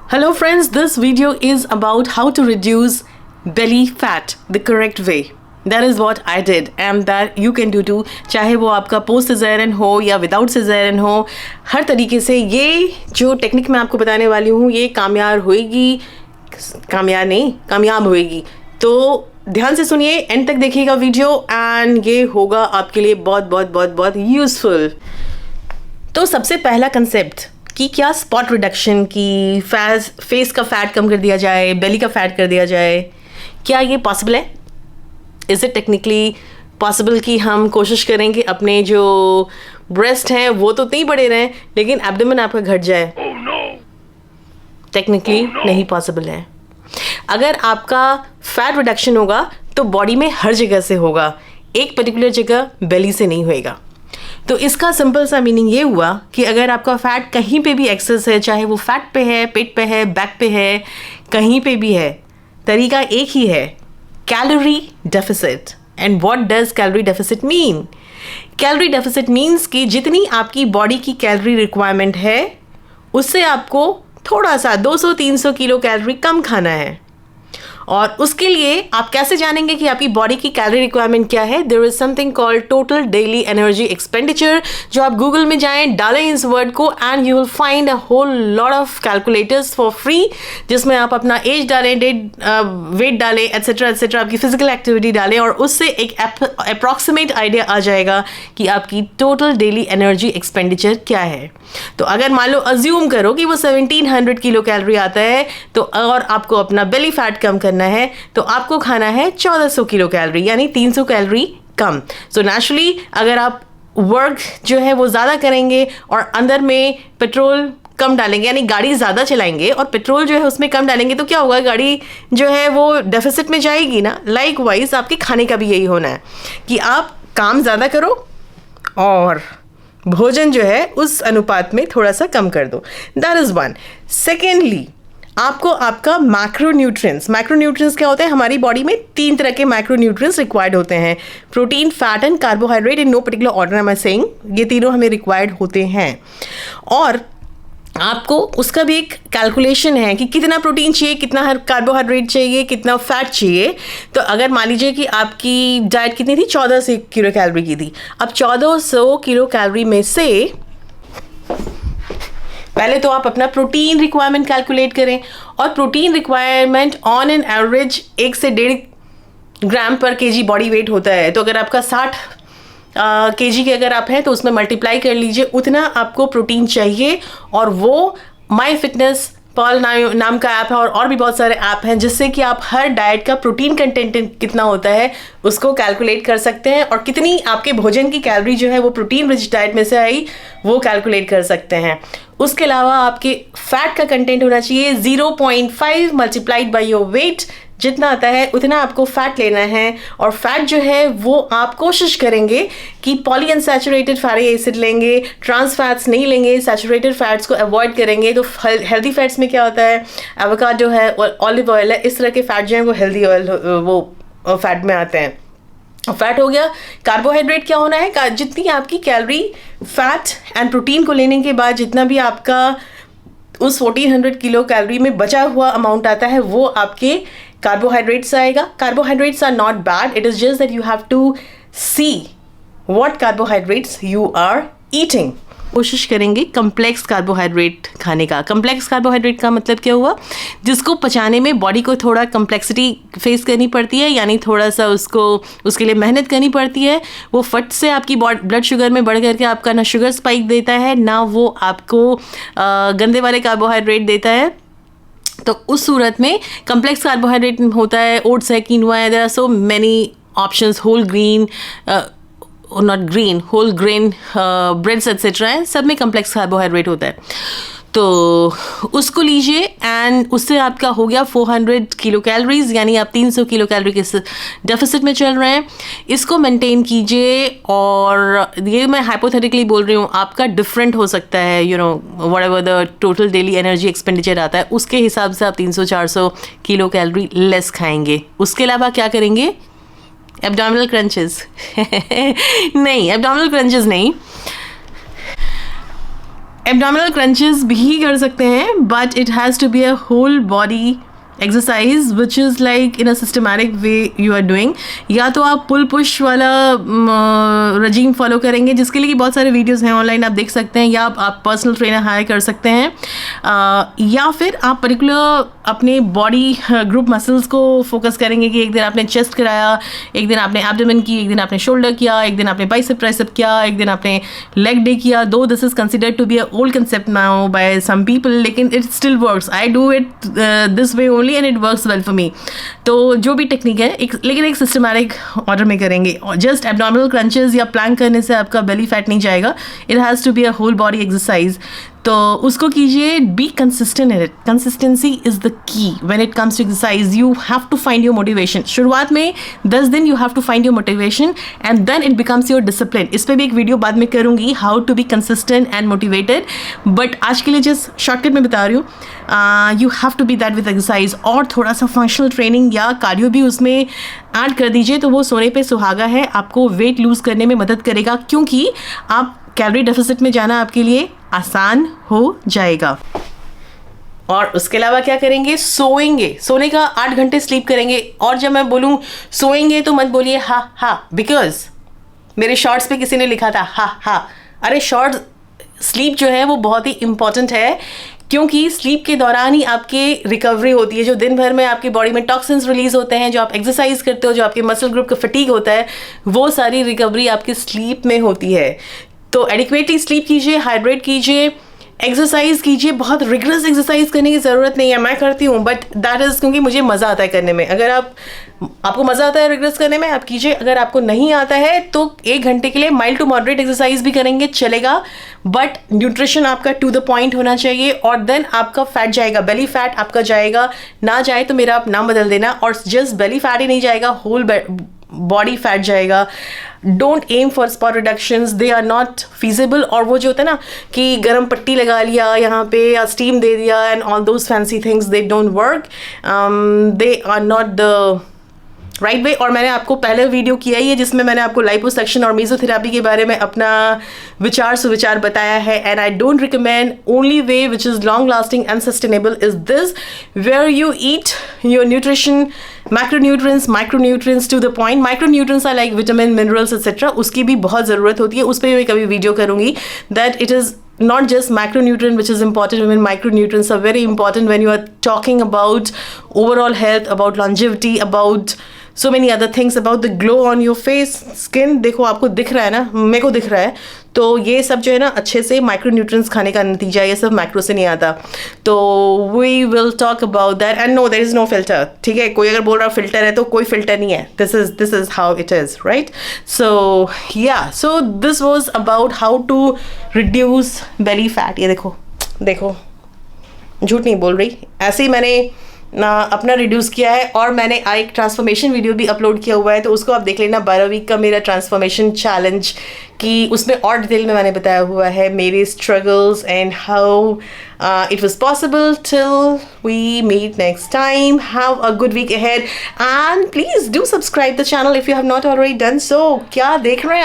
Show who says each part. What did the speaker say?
Speaker 1: Hello friends, this video is about how to reduce belly fat the correct way. That is what I did and that you can do too. चाहे वो आपका post caesarean हो या without caesarean हो, हर तरीके से ये जो टेक्निक मैं आपको बताने वाली हूँ ये कामयाब होएगी। तो ध्यान से सुनिए, एंड तक देखिएगा वीडियो एंड ये होगा आपके लिए बहुत यूज़फुल। तो सबसे पहला कंसेप्ट कि क्या स्पॉट रिडक्शन की फेस का फैट कम कर दिया जाए, बेली का फैट कर दिया जाए, क्या ये पॉसिबल है? इज़ इट टेक्निकली पॉसिबल कि हम कोशिश करेंगे अपने जो ब्रेस्ट हैं वो तो नहीं बड़े रहें लेकिन एब्डोमेन आपका घट जाए? टेक्निकली नहीं पॉसिबल है। अगर आपका फैट रिडक्शन होगा तो बॉडी में हर जगह से होगा, एक पर्टिकुलर जगह बेली से नहीं होएगा। तो इसका सिंपल सा मीनिंग ये हुआ कि अगर आपका फैट कहीं पे भी एक्सेस है, चाहे वो फैट पे है, पेट पे है, बैक पे है, कहीं पे भी है, तरीका एक ही है, calorie deficit. And what does calorie deficit mean? Calorie deficit means कि जितनी आपकी बॉडी की कैलोरी रिक्वायरमेंट है उससे आपको थोड़ा सा 200-300 किलो कैलोरी कम खाना है। और उसके लिए आप कैसे जानेंगे कि आपकी बॉडी की कैलोरी रिक्वायरमेंट क्या है? There is something called total daily energy expenditure. जो आप गूगल में जाएं, डालें इस वर्ड को and you will find a whole lot of calculators for free, जिसमें आप अपना एज डालें, वेट डालें, एट्सेट्रा एट्सेट्रा, आपकी फिजिकल एक्टिविटी डालें और उससे एक अप्रॉक्सीमेट आइडिया आ जाएगा कि आपकी टोटल डेली एनर्जी एक्सपेंडिचर क्या है। तो अगर मान लो अज्यूम करो कि वो 1700 किलो कैलोरी आता है तो और आपको अपना बेली फैट कम करना है तो आपको खाना है 1400 किलो कैलोरी, यानी 300 कैलोरी कम। सो नेचुरली अगर आप वर्क जो है वो ज़्यादा करेंगे और अंदर में पेट्रोल कम डालेंगे, यानी गाड़ी ज़्यादा चलाएंगे और पेट्रोल जो है उसमें कम डालेंगे, तो क्या होगा? गाड़ी जो है वो डेफिसिट में जाएगी ना। लाइक वाइज आपके खाने का भी यही होना है कि आप काम ज़्यादा करो और भोजन जो है उस अनुपात में थोड़ा सा कम कर दो। That is one. सेकेंडली, आपको आपका मैक्रोन्यूट्रिएंट्स क्या होते हैं? हमारी बॉडी में 3 तरह के मैक्रोन्यूट्रिएंट्स रिक्वायर्ड होते हैं: protein, fat and carbohydrate, in no particular order I am saying. ये तीनों हमें रिक्वायर्ड होते हैं और आपको उसका भी एक कैलकुलेशन है कि कितना प्रोटीन चाहिए, कितना कार्बोहाइड्रेट चाहिए, कितना फैट चाहिए। तो अगर मान लीजिए कि आपकी डाइट कितनी थी, 1400 किलो कैलोरी की थी, अब 1400 किलो कैलोरी में से पहले तो आप अपना प्रोटीन रिक्वायरमेंट कैलकुलेट करें और protein requirement on an average 1 से 1.5 ग्राम पर केजी बॉडी वेट होता है। तो अगर आपका 60 केजी के अगर आप हैं तो उसमें मल्टीप्लाई कर लीजिए, उतना आपको प्रोटीन चाहिए। और वो माई फिटनेस पॉल नाम का ऐप है और भी बहुत सारे ऐप हैं जिससे कि आप हर डाइट का प्रोटीन कंटेंट कितना होता है उसको कैलकुलेट कर सकते हैं और कितनी आपके भोजन की कैलोरी जो है वो प्रोटीन रिच डाइट में से आई वो कैलकुलेट कर सकते हैं। उसके अलावा आपके फैट का कंटेंट होना चाहिए 0.5 मल्टीप्लाइड बाई योर वेट। जितना आता है उतना आपको फैट लेना है और फैट जो है वो आप कोशिश करेंगे कि पॉलीअनसैचुरेटेड फैटी एसिड लेंगे, ट्रांस फैट्स नहीं लेंगे, सैचुरेटेड फैट्स को अवॉइड करेंगे। तो हेल्दी फैट्स में क्या होता है? एवोकाडो है, ऑलिव ऑयल है, इस तरह के फैट जो है वो हेल्दी ऑयल वो फैट में आते हैं। फैट हो गया। कार्बोहाइड्रेट क्या होना है? जितनी आपकी कैलोरी फैट एंड प्रोटीन को लेने के बाद जितना भी आपका उस 1400 किलो कैलोरी में बचा हुआ अमाउंट आता है वो आपके कार्बोहाइड्रेट्स आएगा। Carbohydrates are not bad, it is just that you have to see what carbohydrates you are eating. कोशिश करेंगे कम्प्लेक्स कार्बोहाइड्रेट खाने का। कम्प्लेक्स कार्बोहाइड्रेट का मतलब क्या हुआ? जिसको पचाने में बॉडी को थोड़ा कम्प्लेक्सिटी फेस करनी पड़ती है, यानी थोड़ा सा उसके लिए मेहनत करनी पड़ती है। वो फट से आपकी ब्लड शुगर में बढ़ करके आपका ना शुगर स्पाइक देता है ना वो आपको गंदे वाले कार्बोहाइड्रेट देता है। तो उस सूरत में कम्प्लेक्स कार्बोहाइड्रेट होता है, ओट्स है, कीनोआ है, there are so many options, whole grain breads etcetera है, सब में कम्प्लेक्स कार्बोहाइड्रेट होता है। तो उसको लीजिए एंड उससे आपका हो गया 400 किलो कैलोरीज, यानी आप 300 किलो कैलोरी के डेफिसिट में चल रहे हैं। इसको मेंटेन कीजिए और ये मैं हाइपोथेटिकली बोल रही हूँ, आपका डिफरेंट हो सकता है, you know what ever the total daily energy expenditure आता है उसके हिसाब से आप 300-400 किलो कैलोरी लेस खाएंगे। उसके अलावा क्या करेंगे? एब्डोमिनल क्रंचेस नहीं, एब्डोमिनल क्रंचेस नहीं, एब्डोमिनल क्रंचेस भी कर सकते हैं, but it has to be a whole body exercise which is like in a systematic way you are doing. या तो आप पुल पुश वाला रजीम फॉलो करेंगे, जिसके लिए बहुत सारे वीडियोस हैं ऑनलाइन, आप देख सकते हैं, या आप पर्सनल ट्रेनर हायर कर सकते हैं, या फिर आप पर्टिकुलर अपने बॉडी ग्रुप मसल्स को फोकस करेंगे कि एक दिन आपने चेस्ट कराया, एक दिन आपने एब्डोमेन की, एक दिन आपने शोल्डर किया, एक दिन आपने बाइसेप ट्राइसेप किया, एक दिन आपने लेग डे किया। Though this is considered to be a old concept now by some people, लेकिन it still works. I do it this way only and it works well for me. तो जो भी technique है लेकिन एक systematic order में करेंगे। Just abdominal crunches या प्लैंक करने से आपका बेली फैट नहीं जाएगा, it has to be a whole body exercise. तो उसको कीजिए, be consistent in it. Consistency is the key when it comes to exercise. You have to find your motivation. शुरुआत में 10 दिन you have to find your motivation and then it becomes your discipline. इस पर भी एक video बाद में करूँगी, how to be consistent and motivated, but आज के लिए जस्ट शॉर्टकट में बता रही हूँ। You have to be that with exercise, और थोड़ा सा फंक्शनल ट्रेनिंग या कार्डियो भी उसमें ऐड कर दीजिए, तो वो सोने पे सुहागा है। आपको वेट लूज़ करने में मदद करेगा, क्योंकि आप कैलोरी डेफिसिट में जाना आपके लिए आसान हो जाएगा। और उसके अलावा क्या करेंगे, सोएंगे। सोने का 8 घंटे स्लीप करेंगे। और जब मैं बोलूँ सोएंगे तो मत बोलिए हा, बिकॉज मेरे शॉर्ट्स पे किसी ने लिखा था हा। अरे शॉर्ट स्लीप जो है वो बहुत ही इंपॉर्टेंट है, क्योंकि स्लीप के दौरान ही आपकी रिकवरी होती है। जो दिन भर में आपकी बॉडी में टॉक्सिन्स रिलीज होते हैं, जो आप एक्सरसाइज करते हो, जो आपके मसल ग्रुप का फटीग होता है, वो सारी रिकवरी आपकी स्लीप में होती है। तो एडिक्वेटली स्लीप कीजिए, हाइड्रेट कीजिए, एक्सरसाइज कीजिए। बहुत रिगरस एक्सरसाइज करने की ज़रूरत नहीं है, मैं करती हूँ, बट दैट इज़ क्योंकि मुझे मज़ा आता है करने में। अगर आपको मज़ा आता है रिगरस करने में, आप कीजिए। अगर आपको नहीं आता है तो 1 घंटे के लिए माइल्ड टू मॉडरेट एक्सरसाइज भी करेंगे, चलेगा, बट न्यूट्रिशन आपका टू द पॉइंट होना चाहिए। और देन आपका फैट जाएगा, बेली फैट आपका जाएगा। ना जाए तो मेरा आप नाम बदल देना। और जस्ट बेली फैट ही नहीं जाएगा, होल बॉडी फैट जाएगा। Don't aim for spot reductions, they are not feasible. और वो जो होता है ना कि गर्म पट्टी लगा लिया यहाँ पे या स्टीम दे दिया and all those fancy things, they don't work, they are not the right way. और मैंने आपको पहले वीडियो किया ही है जिसमें मैंने आपको लाइपोसक्शन और मेसोथेरेपी के बारे में अपना विचार सुविचार बताया है। And I don't recommend, only way which is long lasting and sustainable is this, where you eat your nutrition, macronutrients, micronutrients to the point. Micronutrients are like vitamin, minerals etcetera, उसकी भी बहुत ज़रूरत होती है। उस पर भी मैं कभी वीडियो करूँगी, that it is not just macronutrient which is important, even micronutrients are very important when you are talking about overall health, about longevity, about so many other things, about the glow on your face, skin। देखो आपको दिख रहा है ना, मेरे को दिख रहा है, तो ये सब जो है ना अच्छे से माइक्रोन्यूट्रिएंट्स खाने का नतीजा, ये सब मैक्रो से नहीं आता। तो we will talk about that. And no, there is no filter, ठीक है। कोई अगर बोल रहा फिल्टर है तो कोई फिल्टर नहीं है, this is how it is, right. So yeah, so this was about how to reduce belly fat. ये देखो झूठ नहीं बोल रही, ऐसे ही मैंने ना अपना रिड्यूस किया है। और मैंने एक ट्रांसफॉर्मेशन वीडियो भी अपलोड किया हुआ है, तो उसको आप देख लेना, 12 वीक का मेरा ट्रांसफॉर्मेशन चैलेंज, कि उसमें और डिटेल में मैंने बताया हुआ है मेरे struggles and how it was possible. Till we meet next time, have a good week ahead and please do subscribe the channel if you have not already done so. क्या देख रहे हैं आप?